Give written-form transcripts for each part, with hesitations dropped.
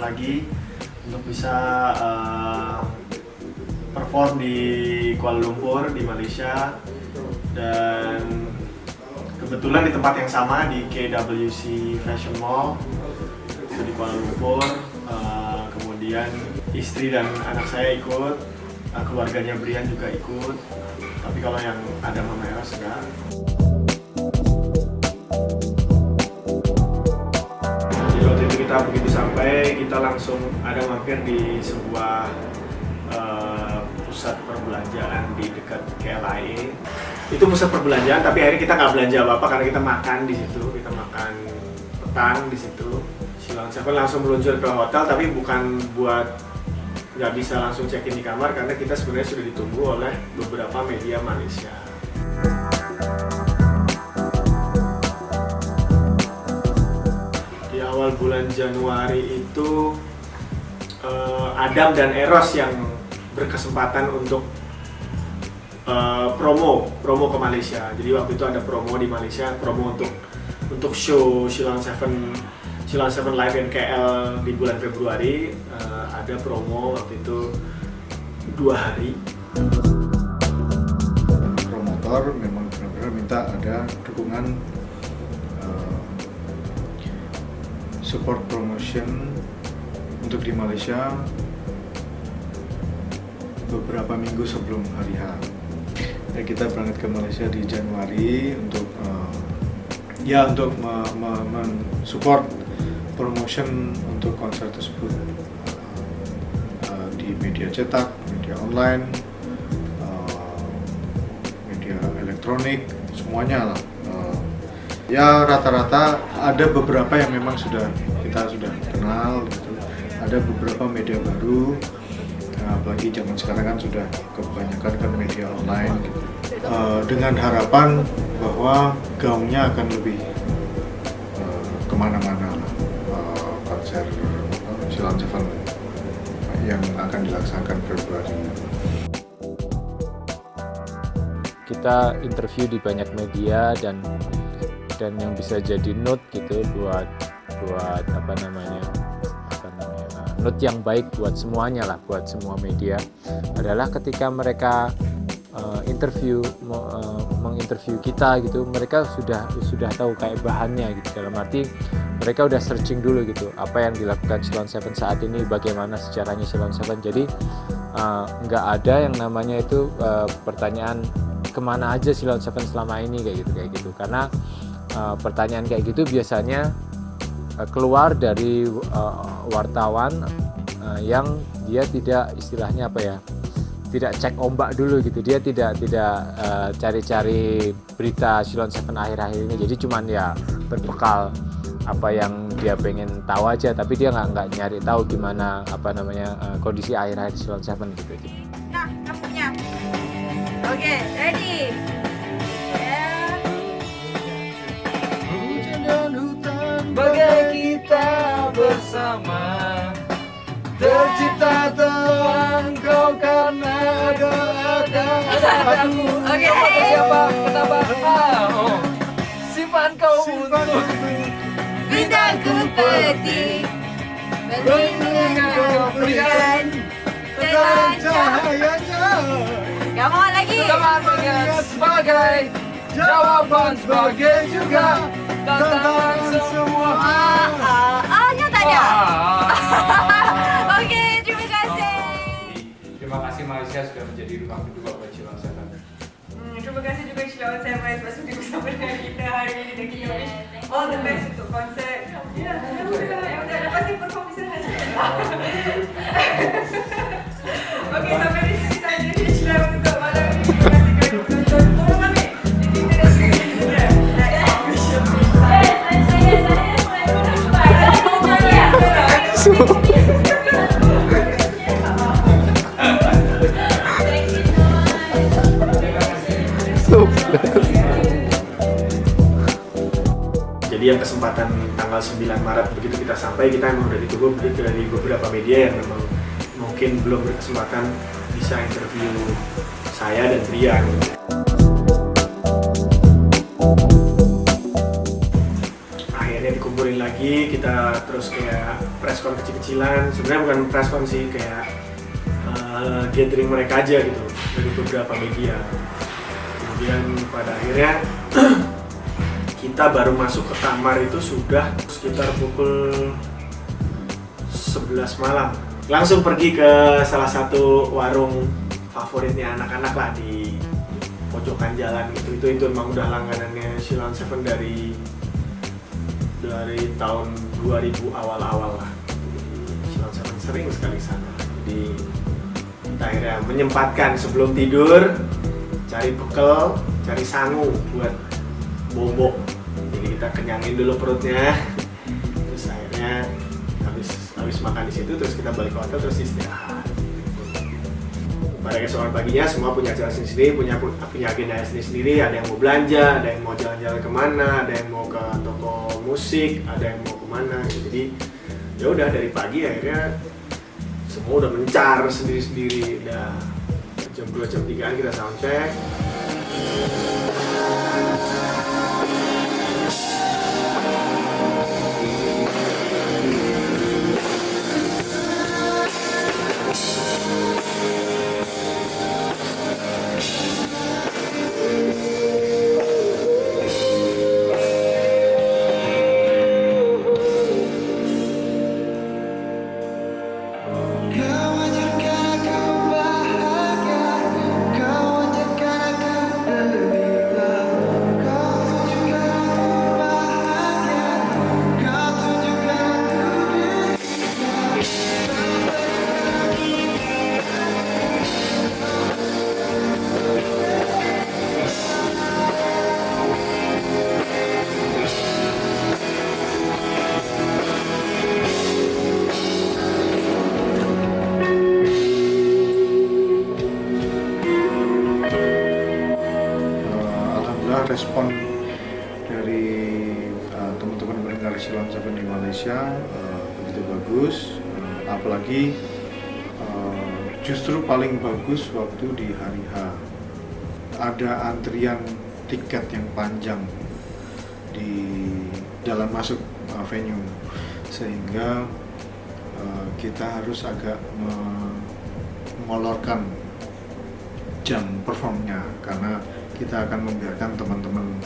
lagi untuk bisa perform di Kuala Lumpur di Malaysia, dan kebetulan di tempat yang sama di KWC Fashion Mall itu di Kuala Lumpur. Kemudian istri dan anak saya ikut, keluarganya Brian juga ikut, tapi kalau yang ada Mama Eros enggak. Jadi waktu itu kita begitu sampai, kita langsung ada mampir di sebuah pusat perbelanjaan di dekat KLIA. Itu pusat perbelanjaan, tapi akhirnya kita nggak belanja apa-apa karena kita makan di situ, kita makan petang di situ. Silon Seven langsung meluncur ke hotel, tapi bukan buat nggak bisa langsung check-in di kamar karena kita sebenarnya sudah ditunggu oleh beberapa media Malaysia. Di awal bulan Januari itu Adam dan Eros yang berkesempatan untuk promo ke Malaysia. Jadi waktu itu ada promo di Malaysia, promo untuk show Silon Seven Live in KL di bulan Februari. Ada promo waktu itu 2 hari. Promotor memang benar-benar minta ada dukungan support promotion untuk di Malaysia beberapa minggu sebelum hari H. Ya, kita berangkat ke Malaysia di Januari untuk untuk support promotion untuk konser tersebut di media cetak, media online, media elektronik, semuanya lah. Ya rata-rata ada beberapa yang memang kita sudah kenal gitu. Ada beberapa media baru, apalagi zaman sekarang kan sudah kebanyakan kan media online gitu. Dengan harapan bahwa gaungnya akan lebih kemana-mana lah, konser Silon Seven yang akan dilaksanakan Februari. Kita interview di banyak media dan yang bisa jadi note gitu buat note yang baik buat semuanya lah, buat semua media adalah ketika mereka menginterview kita gitu, mereka sudah tahu kayak bahannya gitu, dalam arti mereka udah searching dulu gitu apa yang dilakukan Silon Seven saat ini, bagaimana sejarahnya Silon Seven. Jadi nggak ada yang namanya itu pertanyaan kemana aja Silon Seven selama ini kayak gitu karena pertanyaan kayak gitu biasanya keluar dari wartawan yang dia tidak istilahnya tidak cek ombak dulu gitu, dia tidak cari-cari berita Silon Seven akhir-akhir ini, jadi cuman ya berbekal apa yang dia pengen tahu aja, tapi dia nggak nyari tahu gimana kondisi akhir-akhir Silon Seven gitu. Nah, lampunya. Oke, ready. Hujan dan hutan bagai kita bersama, tercipta Tuhan kau karena doa-doaku. Oke. Siapa kenapa? Simpan kau untuk Bintangku petik, berlindung kau berikan terang cahayanya. Kamu lagi. teman mengingat sebagai jawaban, sebagai juga tantangan semua. Nya tak ada. Oke, terima kasih. Terima kasih Malaysia sudah menjadi rumah kedua buat Silon Seven. Terima kasih juga Silon Seven sebab sudi bersama dengan kita hari ini, dan kita wish all the best untuk konsert. Ya, dah pasti perform di sana. Okey, sampai di sini saja Hilal untuk malam ini. Terima kasih kerana menonton. Tolong ambil di Twitter dan Instagram. Jadi yang kesempatan tanggal 9 Maret begitu kita sampai, kita emang udah ditunggu dari beberapa media yang memang mungkin belum berkesempatan bisa interview saya dan Brian. Akhirnya dikumpulin lagi, kita terus kayak preskon kecil-kecilan. Sebenarnya bukan preskon sih, kayak gathering mereka aja gitu dari beberapa media. Kemudian pada akhirnya kita baru masuk ke kamar itu sudah sekitar pukul 11 malam. Langsung pergi ke salah satu warung favoritnya anak-anak lah di pojokan jalan gitu. Itu emang udah langganannya Shilon Seven dari tahun 2000 awal-awal lah. Shilon Seven sering sekali sana. Jadi kita akhirnya menyempatkan sebelum tidur cari bekel, cari sangu buat bobo. Jadi kita kenyangin dulu perutnya. Terus akhirnya habis makan di situ terus kita balik ke hotel terus istirahat. Pada keesokan paginya semua punya acara sendiri, punya agenda sendiri. Ada yang mau belanja, ada yang mau jalan-jalan kemana, ada yang mau ke toko musik, ada yang mau kemana. Jadi ya udah dari pagi akhirnya semua udah mencar sendiri-sendiri. Udah jam 2 jam 3 kita soundcheck. Respon dari teman-teman pendengar Shilon Seven di Malaysia begitu bagus, apalagi justru paling bagus waktu di hari H. Ada antrian tiket yang panjang di jalan masuk venue, sehingga kita harus agak mengolorkan jam performnya karena kita akan membiarkan teman-teman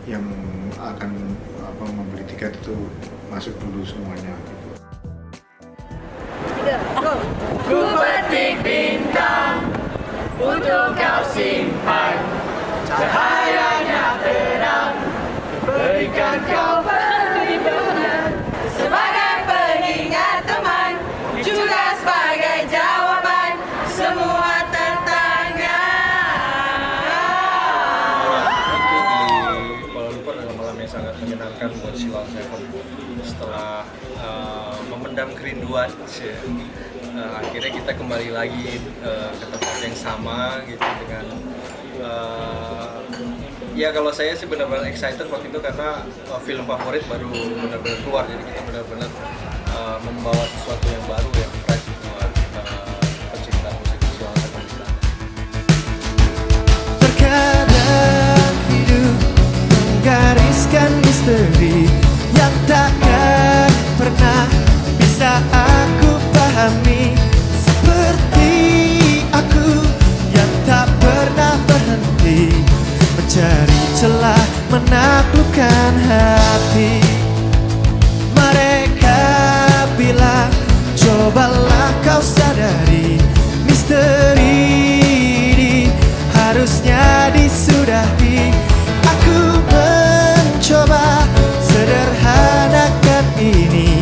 yang akan membeli tiket itu masuk dulu semuanya. Ku petik bintang untuk kau simpan, cahayanya terang berikan kau perlindungan sebagai pengingat teman, juga sebagai jawaban semua tentangnya. Kuala Lumpur adalah malam yang sangat menyenangkan buat Shilon Seven. Setelah memendam kerinduan, akhirnya kita kembali lagi ke tempat yang sama gitu dengan ya kalau saya sih benar-benar excited waktu itu karena film favorit baru benar-benar keluar, jadi kita benar-benar membawa sesuatu yang baru yang fresh buat pecinta musik Shilon Seven di sana. Terkadang hidup menggariskan misteri yang takkan pernah bisa aku pahami, seperti aku yang tak pernah berhenti mencari celah menaklukkan hati. Mereka bilang cobalah kau sadari, misteri ini harusnya disudahi. Aku mencoba sederhanakan ini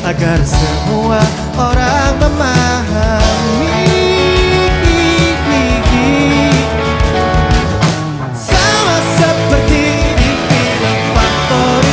agar semua orang memahami. Sama seperti di film favorit,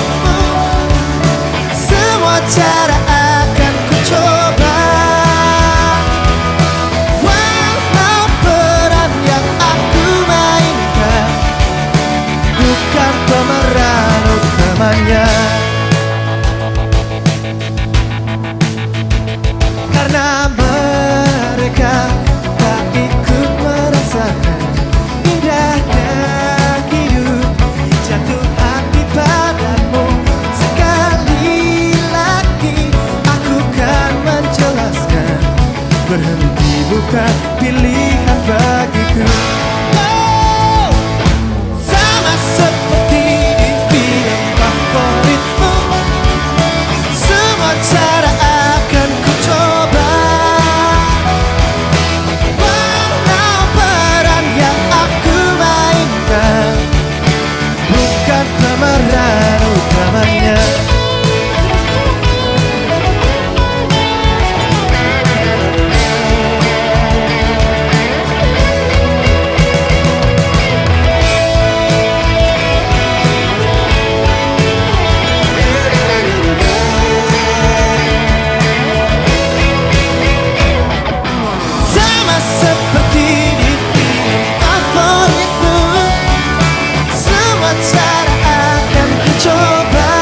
bukan pilihan bagiku. Oh, sama seperti di film favoritmu, semua cara akan ku coba. Walau peran yang aku mainkan bukan pemeran utamanya. Sama seperti di film favoritmu, semua cara akan ku coba.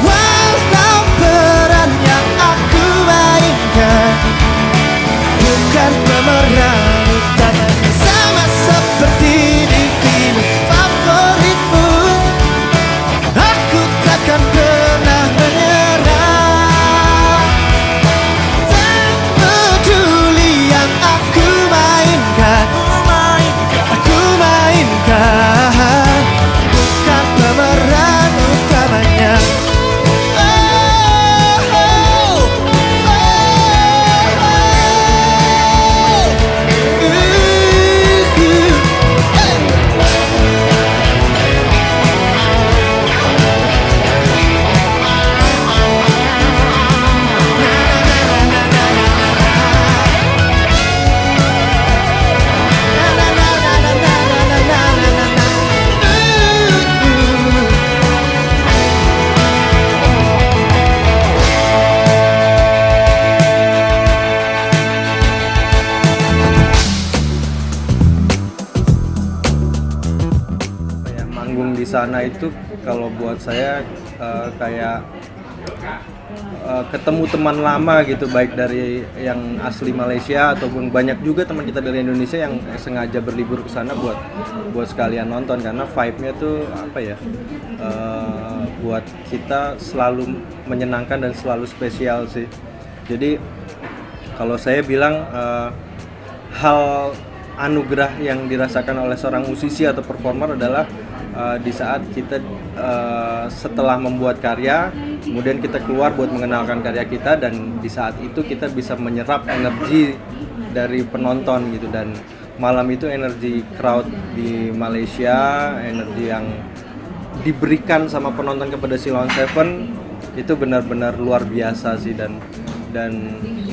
Walau peran yang aku mainkan bukan pemeran utamanya. Sama seperti di film favoritmu, aku takkan pernah menyerah. Tak peduli yang aku mainkan, bukan pemeran utamanya. Kayak manggung di sana itu kalau buat saya kayak ketemu teman lama gitu, baik dari yang asli Malaysia ataupun banyak juga teman kita dari Indonesia yang sengaja berlibur ke sana buat sekalian nonton, karena vibe-nya tuh apa ya, buat kita selalu menyenangkan dan selalu spesial sih. Jadi kalau saya bilang hal anugerah yang dirasakan oleh seorang musisi atau performer adalah di saat kita setelah membuat karya, kemudian kita keluar buat mengenalkan karya kita, dan di saat itu kita bisa menyerap energi dari penonton gitu. Dan malam itu energi crowd di Malaysia, energi yang diberikan sama penonton kepada Sheila on 7 itu benar-benar luar biasa sih, dan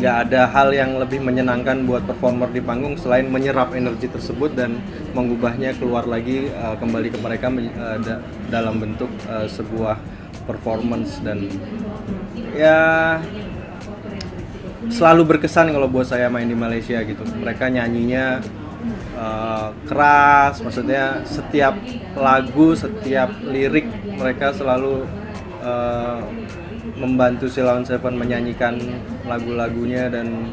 nggak ada hal yang lebih menyenangkan buat performer di panggung selain menyerap energi tersebut dan mengubahnya keluar lagi kembali ke mereka dalam bentuk sebuah performance. Dan ya selalu berkesan kalau buat saya main di Malaysia gitu. Mereka nyanyinya keras, maksudnya setiap lagu, setiap lirik mereka selalu membantu Sheila on 7 menyanyikan lagu-lagunya, dan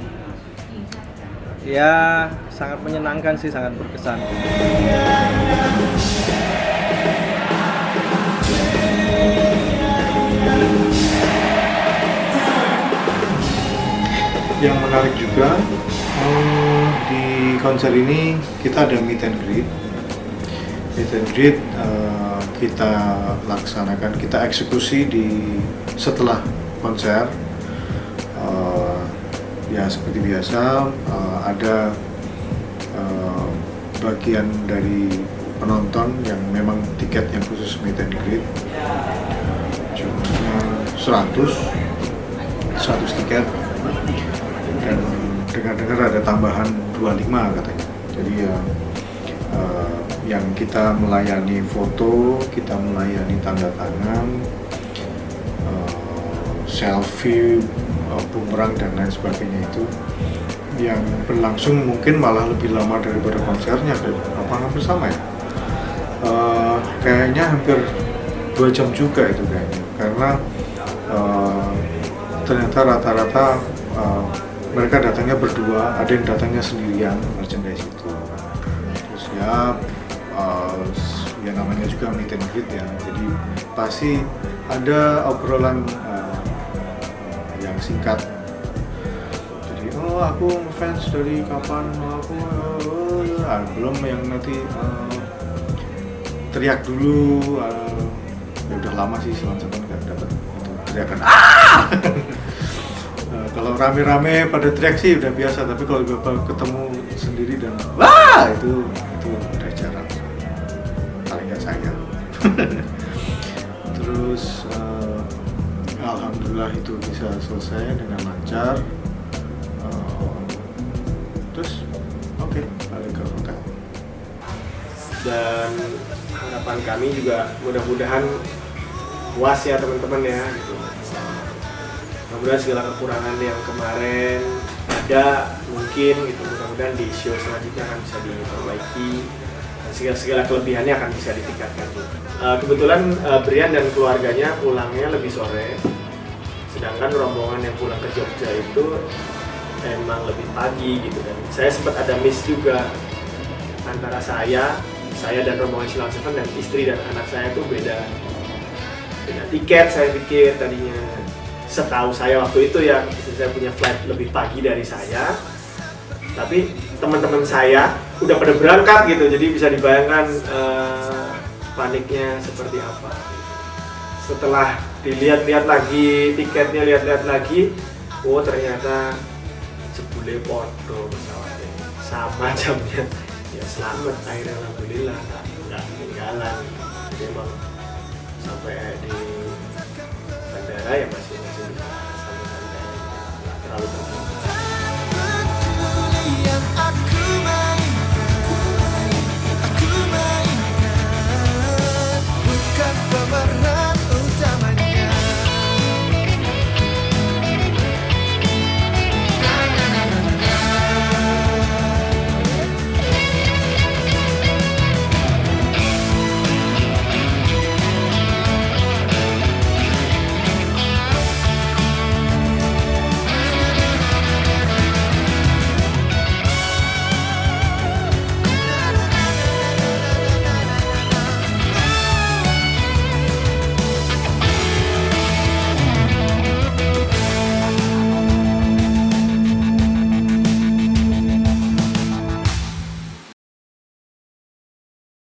ya sangat menyenangkan sih, sangat berkesan. Yang menarik juga di konser ini kita ada meet and greet. Meet and greet kita laksanakan, kita eksekusi setelah konser. Ya seperti biasa ada bagian dari penonton yang memang tiket yang khusus meet and greet, jumlahnya 100 tiket, dan dengar-dengar ada tambahan 25 katanya. Jadi ya yang kita melayani foto, kita melayani tanda tangan, selfie, bumerang dan lain sebagainya, itu yang berlangsung mungkin malah lebih lama daripada konsernya. Hampir sama ya? Kayaknya hampir 2 jam juga itu kayaknya, karena ternyata rata-rata mereka datangnya berdua, ada yang datangnya sendirian, merchandise itu. Terus ya namanya juga meet and greet ya, jadi pasti ada obrolan yang singkat. Jadi oh aku fans dari kapan, belum yang nanti teriak dulu, ya udah lama sih Silon Seven nggak dapat teriakan kalau rame-rame pada teriak sih udah biasa, tapi kalau bapak ketemu sendiri dan wah itu udah jarang, paling nggak saya. Terus alhamdulillah itu bisa selesai dengan lancar. Terus oke, balik ke hotel. Dan harapan kami juga mudah-mudahan puas ya teman-teman ya gitu. Mudah-mudahan segala kekurangan yang kemarin ada mungkin gitu, mudah-mudahan di show selanjutnya akan bisa diperbaiki dan segala kelebihannya akan bisa ditingkatkan. Kebetulan Brian dan keluarganya pulangnya lebih sore, sedangkan rombongan yang pulang ke Jogja itu emang lebih pagi gitu, dan saya sempat ada miss juga antara saya dan rombongan Silon Seven dan istri dan anak saya tuh beda tiket. Saya pikir tadinya, setahu saya waktu itu ya, istri saya punya flight lebih pagi dari saya, tapi teman-teman saya udah pada berangkat gitu, jadi bisa dibayangkan paniknya seperti apa. Setelah dilihat-lihat lagi tiketnya, lihat-lihat lagi, oh ternyata jebule podo pesawatnya sama jamnya. Ya selamat, akhirnya alhamdulillah nggak ketinggalan. Jadi emang sampai di bandara ya masih bisa santai-santai, nggak terlalu penting.